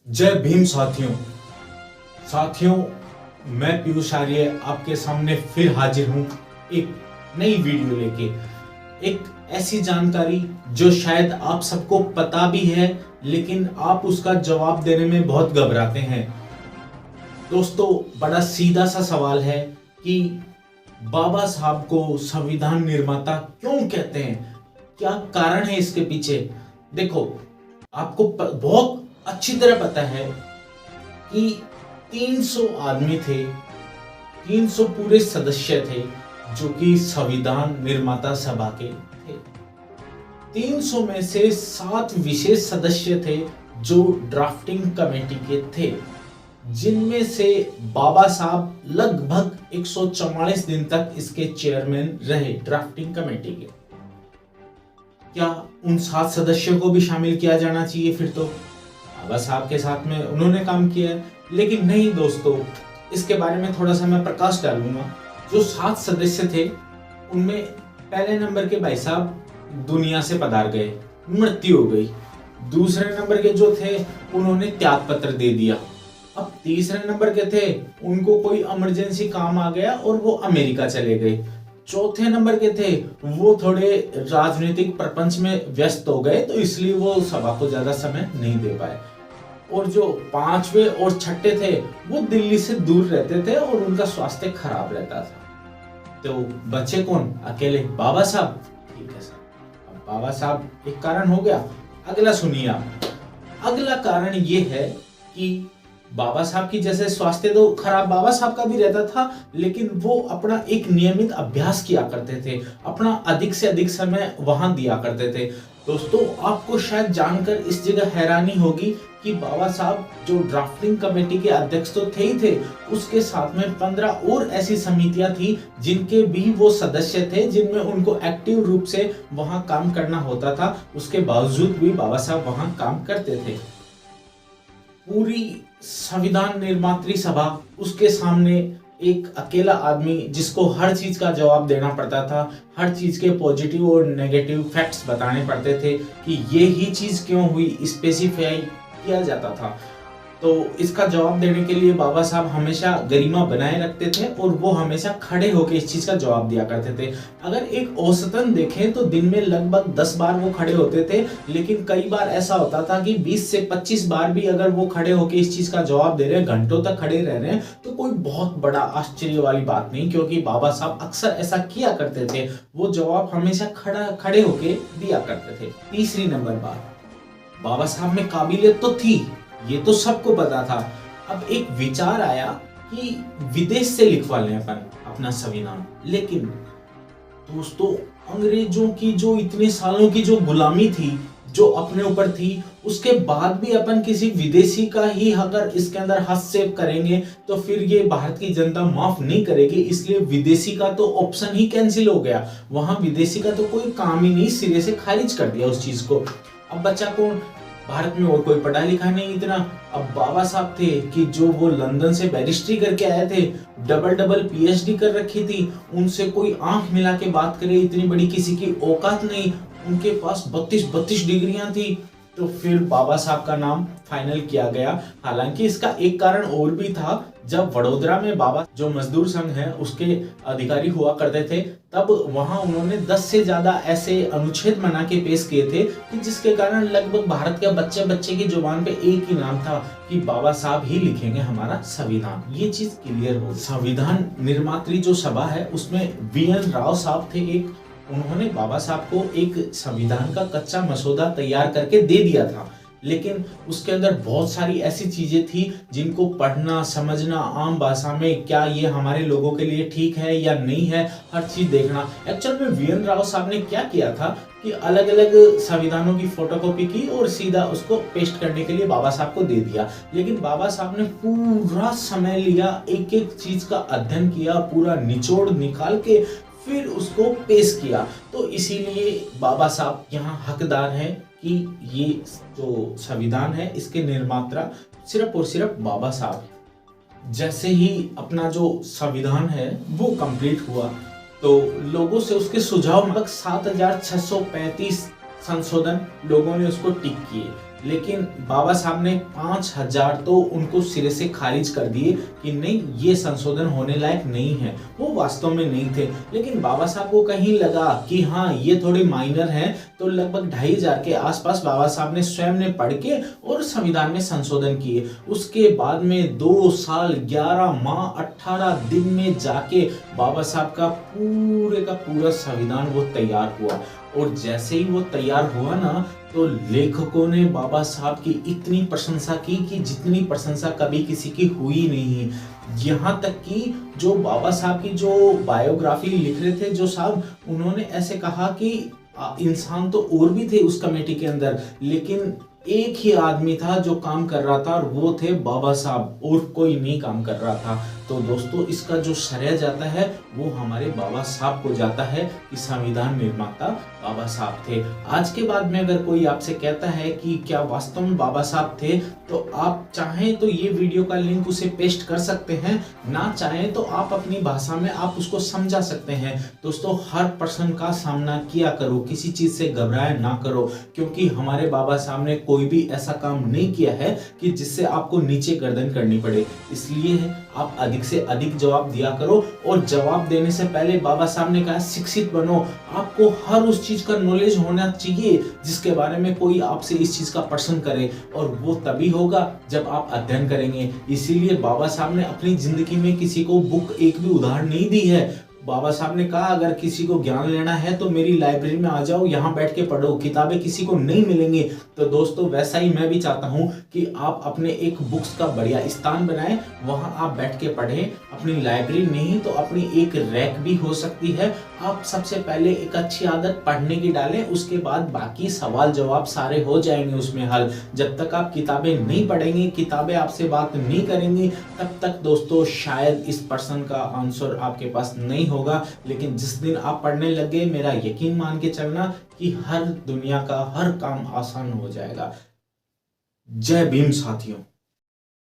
जय भीम साथियों। साथियों, मैं पीयूष आर्य आपके सामने फिर हाजिर हूं एक नई वीडियो लेके। एक ऐसी जानकारी जो शायद आप सबको पता भी है लेकिन आप उसका जवाब देने में बहुत घबराते हैं। दोस्तों, बड़ा सीधा सा सवाल है कि बाबा साहब को संविधान निर्माता क्यों कहते हैं? क्या कारण है इसके पीछे? देखो, आपको बहुत अच्छी तरह पता है कि 300 आदमी थे, 300 पूरे सदस्य थे जो कि संविधान निर्माता सभा के थे। 300 में से 7 विशेष सदस्य थे जो ड्राफ्टिंग कमेटी के थे, जिनमें से बाबा साहब लगभग 144 दिन तक इसके चेयरमैन रहे ड्राफ्टिंग कमेटी के। क्या उन 7 सदस्यों को भी शामिल किया जाना चाहिए? फिर तो बाबा साहब के साथ में उन्होंने काम किया है, लेकिन नहीं दोस्तों, इसके बारे में थोड़ा सा मैं प्रकाश डालूंगा। जो 7 सदस्य थे उनमें पहले नंबर के भाई साहब दुनिया से पधार गए, मृत्यु हो गई। दूसरे नंबर के जो थे उन्होंने त्याग पत्र दे दिया। अब तीसरे नंबर के थे, उनको कोई इमरजेंसी काम आ गया और वो अमेरिका चले गए। चौथे नंबर के थे, वो थोड़े राजनीतिक प्रपंच में व्यस्त हो गए, तो इसलिए वो सभा को ज्यादा समय नहीं दे पाए। और जो पांचवे और छठे थे वो दिल्ली से दूर रहते थे और उनका स्वास्थ्य खराब रहता था। तो बचे कौन? अकेले बाबा साहब। ठीक है सर, अब बाबा साहब एक कारण हो गया। अगला सुनिए आप। अगला कारण ये है कि बाबा साहब की जैसे स्वास्थ्य तो खराब बाबा साहब का भी रहता था, लेकिन वो अपना एक नियमित अभ्यास किया करते थे, अपना अधिक से अधिक समय वहां दिया करते थे। दोस्तों, आपको शायद जानकर इस जगह हैरानी होगी कि बाबा साहब जो ड्राफ्टिंग कमेटी के अध्यक्ष तो थे ही थे, उसके साथ में 15 और ऐसी समितियां थी जिनके भी वो सदस्य थे, जिनमें उनको एक्टिव रूप से वहां काम करना होता था। उसके बावजूद भी बाबा साहब वहां काम करते थे। पूरी संविधान निर्मात्री सभा, उसके सामने एक अकेला आदमी जिसको हर चीज का जवाब देना पड़ता था, हर चीज के पॉजिटिव और नेगेटिव फैक्ट्स बताने पड़ते थे कि ये ही चीज क्यों हुई, स्पेसिफाई किया जाता था। तो इसका जवाब देने के लिए बाबा साहब हमेशा गरिमा बनाए रखते थे और वो हमेशा खड़े होकर इस चीज का जवाब दिया करते थे। अगर एक औसतन देखें तो दिन में लगभग 10 बार वो खड़े होते थे, लेकिन कई बार ऐसा होता था कि 20 से 25 बार भी अगर वो खड़े होकर इस चीज का जवाब दे रहे हैं, घंटों तक खड़े रह रहे हैं, तो कोई बहुत बड़ा आश्चर्य वाली बात नहीं, क्योंकि बाबा साहब अक्सर ऐसा किया करते थे। वो जवाब हमेशा खड़े होके दिया करते थे। तीसरी नंबर बात, बाबा साहब में काबिलियत तो थी, ये तो सबको पता था। अब एक विचार आया कि विदेश से लिखवा लें अपन अपना संविधान। लेकिन दोस्तों, अंग्रेजों की जो इतने सालों की जो गुलामी थी, जो अपने ऊपर थी, उसके बाद भी अपन किसी विदेशी का ही अगर इसके अंदर हस्तक्षेप करेंगे तो फिर ये भारत की जनता माफ नहीं करेगी। इसलिए विदेशी का तो ऑप्शन ही कैंसिल हो गया। वहां विदेशी का तो कोई काम ही नहीं, सिरे से खारिज कर दिया उस चीज को। अब बचा कौन? भारत में और कोई पढ़ा लिखा नहीं इतना। अब बाबा साहब थे कि जो वो लंदन से बैरिस्ट्री करके आए थे, डबल पीएचडी कर रखी थी, उनसे कोई आंख मिला के बात करे इतनी बड़ी किसी की औकात नहीं। उनके पास 32 डिग्रियां थी। तो फिर बाबा साहब का नाम फाइनल किया गया। हालांकि इसका एक कारण और भी था। जब वडोदरा में बाबा जो मजदूर संघ है उसके अधिकारी हुआ करते थे, तब वहां उन्होंने 10 से ज्यादा ऐसे अनुच्छेद बना के पेश किए थे कि जिसके कारण लगभग भारत के बच्चे की जुबान पे एक ही नाम था कि बाबा साहब ही लिखेंगे हमारा संविधान। ये चीज क्लियर हो। संविधान निर्मात्री जो सभा है उसमें वीएन राव साहब थे एक। उन्होंने बाबा साहब को एक संविधान का कच्चा मसौदा तैयार करके दे दिया था, लेकिन उसके अंदर बहुत सारी ऐसी चीजें थी जिनको पढ़ना समझना, आम भाषा में क्या ये हमारे लोगों के लिए ठीक है या नहीं है, हर चीज देखना। एक्चुअल में वीएन राव साहब ने क्या किया था कि अलग अलग संविधानों की फोटोकॉपी की और सीधा उसको पेस्ट करने के लिए बाबा साहब को दे दिया। लेकिन बाबा साहब ने पूरा समय लिया, एक एक चीज का अध्ययन किया, पूरा निचोड़ निकाल के फिर उसको पेश किया। तो इसीलिए बाबा साहब यहाँ हकदार हैं कि ये जो संविधान है इसके निर्माता सिर्फ और सिर्फ बाबा साहब। जैसे ही अपना जो संविधान है वो कंप्लीट हुआ, तो लोगों से उसके सुझाव लगभग 7635 संशोधन लोगों ने उसको टिक किए। लेकिन बाबा साहब ने 5000 तो उनको सिरे से खारिज कर दिए कि नहीं, ये संशोधन होने लायक नहीं है, वो वास्तव में नहीं थे। लेकिन बाबा साहब को कहीं लगा कि हाँ ये थोड़े माइनर हैं, तो लगभग 2500 के आसपास बाबा साहब ने स्वयं ने पढ़ के और संविधान में संशोधन किए। उसके बाद में 2 साल 11 माह 18 दिन में जाके बाबा साहब का पूरा संविधान वो तैयार हुआ। और जैसे ही वो तैयार हुआ ना, तो लेखकों ने बाबा साहब की इतनी प्रशंसा की कि जितनी प्रशंसा कभी किसी की हुई नहीं। यहाँ तक कि जो बाबा साहब की जो बायोग्राफी लिख रहे थे जो साहब, उन्होंने ऐसे कहा कि इंसान तो और भी थे उस कमेटी के अंदर, लेकिन एक ही आदमी था जो काम कर रहा था और वो थे बाबा साहब, और कोई नहीं काम कर रहा था। तो दोस्तों, इसका जो श्रेय जाता है वो हमारे बाबा साहब को जाता है कि संविधान निर्माता बाबा साहब थे। आज के बाद में अगर कोई आपसे कहता है कि क्या वास्तव में बाबा साहब थे, तो आप चाहें तो ये वीडियो का लिंक उसे पेस्ट कर सकते हैं, ना चाहें तो आप अपनी भाषा में आप उसको समझा सकते हैं। दोस्तों, हर प्रश्न का सामना किया करो, किसी चीज से घबराए ना करो, क्योंकि हमारे बाबा साहब ने कोई भी ऐसा काम नहीं किया है कि जिससे आपको नीचे गर्दन करनी पड़े। इसलिए आप अधिक से अधिक जवाब दिया करो, और जवाब देने से पहले बाबा साहब ने कहा शिक्षित बनो। आपको हर उस चीज का नॉलेज होना चाहिए जिसके बारे में कोई आपसे इस चीज का प्रश्न करे, और वो तभी होगा जब आप अध्ययन करेंगे। इसीलिए बाबा साहब ने अपनी जिंदगी में किसी को बुक एक भी उधार नहीं दी है। बाबा साहब ने कहा अगर किसी को ज्ञान लेना है तो मेरी लाइब्रेरी में आ जाओ, यहाँ बैठ के पढ़ो, किताबें किसी को नहीं मिलेंगी। तो दोस्तों, वैसा ही मैं भी चाहता हूँ कि आप अपने एक बुक्स का बढ़िया स्थान बनाएं, वहाँ आप बैठ के पढ़ें। अपनी लाइब्रेरी नहीं तो अपनी एक रैक भी हो सकती है। आप सबसे पहले एक अच्छी आदत पढ़ने की डालें, उसके बाद बाकी सवाल जवाब सारे हो जाएंगे उसमें हल। जब तक आप किताबें नहीं पढ़ेंगे, किताबें आपसे बात नहीं करेंगी, तब तक दोस्तों शायद इस प्रश्न का आंसर आपके पास नहीं होगा। लेकिन जिस दिन आप पढ़ने लगे, मेरा यकीन मान के चलना कि हर दुनिया का हर काम आसान हो जाएगा। जय भीम साथियों।